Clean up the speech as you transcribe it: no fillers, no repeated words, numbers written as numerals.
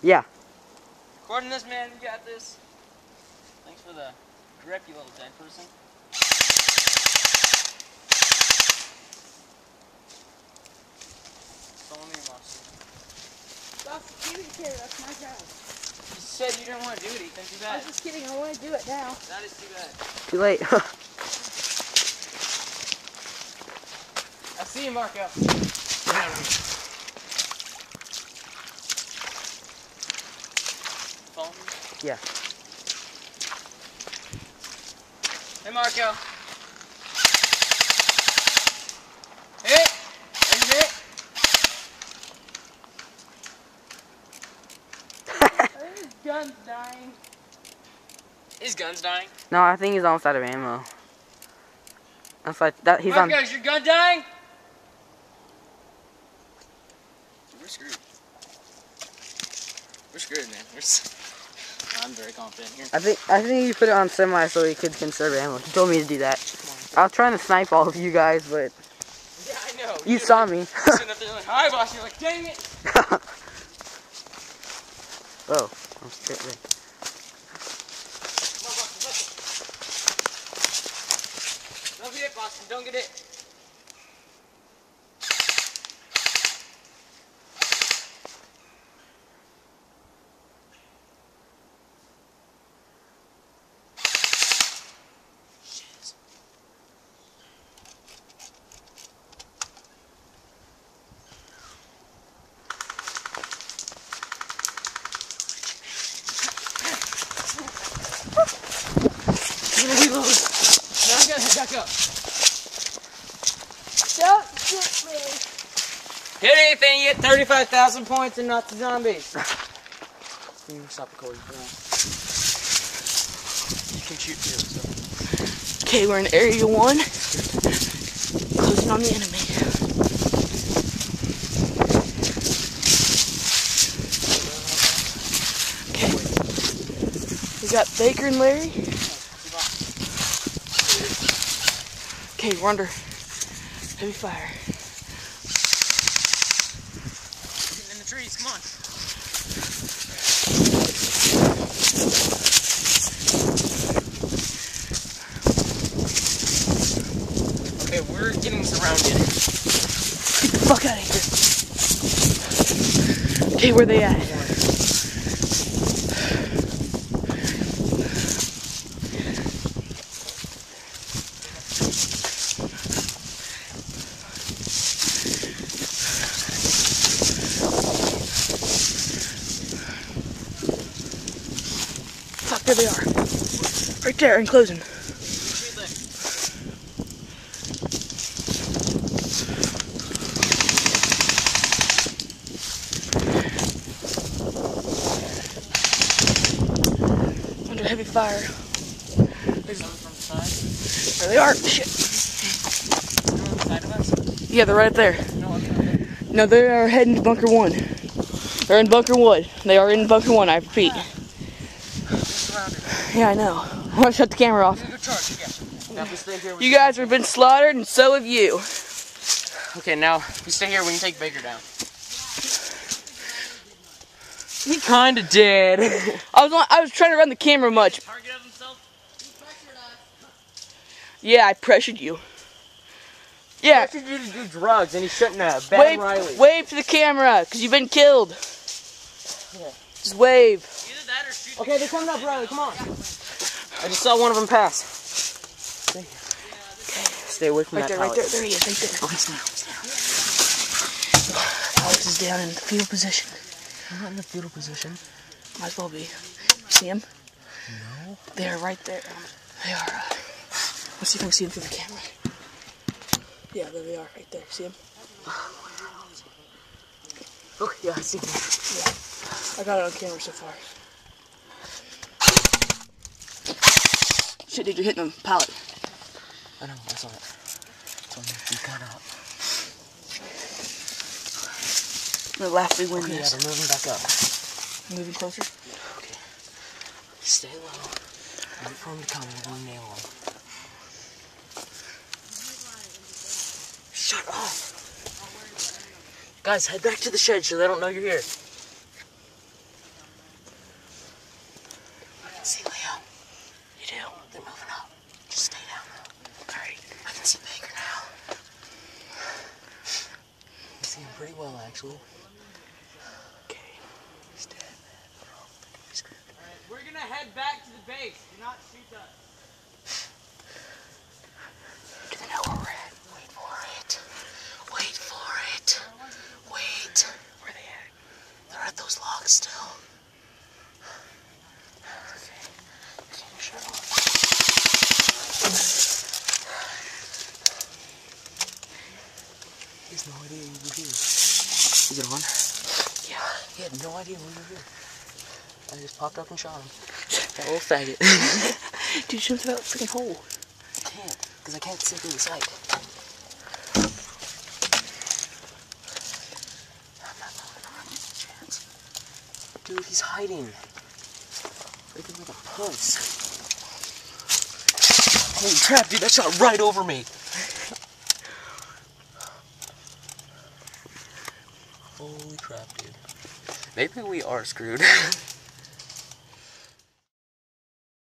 Yeah. Recording this, man. You got this. Thanks for the grip, you little dead person. Follow me, Marcy. That's you didn't care. That's my job. You said you didn't want to do it, Ethan. Too bad. I was just kidding. I want to do it now. That is too bad. Too late. I see you, Marco. Follow me? Yeah. Hey, Marco. Hit! And hit! His gun's dying. His gun's dying? No, I think he's almost out of ammo. That's like that. He's Marco, on. is your gun dying? We're screwed. We're screwed, man. I'm very confident here. I think you put it on semi so he could conserve ammo. He told me to do that. I was trying to snipe all of you guys, but Yeah, I know. you saw me. Sitting up there like, hi, boss. You're like, dang it. Oh, I'm straight there. Come on, Boston, let's go. Don't get it, Boston. Don't get it. Reload. Now I'm gonna head back up. Don't shoot me. Hit anything, you get 35,000 points and not the zombies. You can stop recording for now. You can shoot too, so. Okay, we're in area 1. Closing on the enemy. Okay. We got Baker and Larry. Okay, we're under heavy fire. In the trees, come on. Okay, we're getting surrounded. Get the fuck out of here. Okay, where they at? There they are. Right there, and closing. Under heavy fire. There they are. Shit. They're on the side of us? Yeah, they're right there. No, they are heading to bunker 1. They're in bunker 1. They are in bunker 1, I repeat. Yeah, I know. I want to shut the camera off. You guys have been slaughtered, and so have you. Okay, now, if you stay here, we can take Baker down. He kinda did. I was trying to run the camera much. Target of himself? Yeah, I pressured you. Yeah. I pressured you to do drugs, and he shouldn't have. Bad Riley. Wave to the camera, because you've been killed. Yeah. Just wave. Either that or shoot. Okay, they're coming up, Riley. Come on. I just saw one of them pass. Stay here. Stay away from that pallet. Right there. There he is, right there. Oh, he's down. Alex is down in the fetal position. I'm not in the fetal position. Might as well be. See him? No. They are right there. They are. Let's see if I can see him through the camera. Yeah, there they are, right there. See him? Oh, yeah, I see him. Yeah. I got it on camera so far. Shit, dude, you're hitting the pallet. I know, I saw it. So we got up. The last big wind Okay, yeah, they're moving back up. Moving closer? Okay. Stay low. Wait for him to come. We're going to nail him. Shut up. Guys, head back to the shed so they don't know you're here. I can see Leo. You do? They're moving up. Just stay down though. Alright. I can see Baker now. I can see him pretty well, actually. Okay. He's dead, man. He's good. Alright, we're gonna head back to the base. Do not shoot us. Do they know where we're at? Wait for it. Wait for it. Wait. Where are they at? They're at those logs still. Okay. Take your shirt off. He has no idea you were here. Is it on? Yeah. He had no idea we were here. I just popped up and shot him. That little faggot. Dude, shoot him through that freaking hole. I can't, because I can't see through the sight. I'm not going to a chance. Dude, he's hiding. Looking like a puss. Holy crap, dude, that shot right over me. Holy crap, dude. Maybe we are screwed.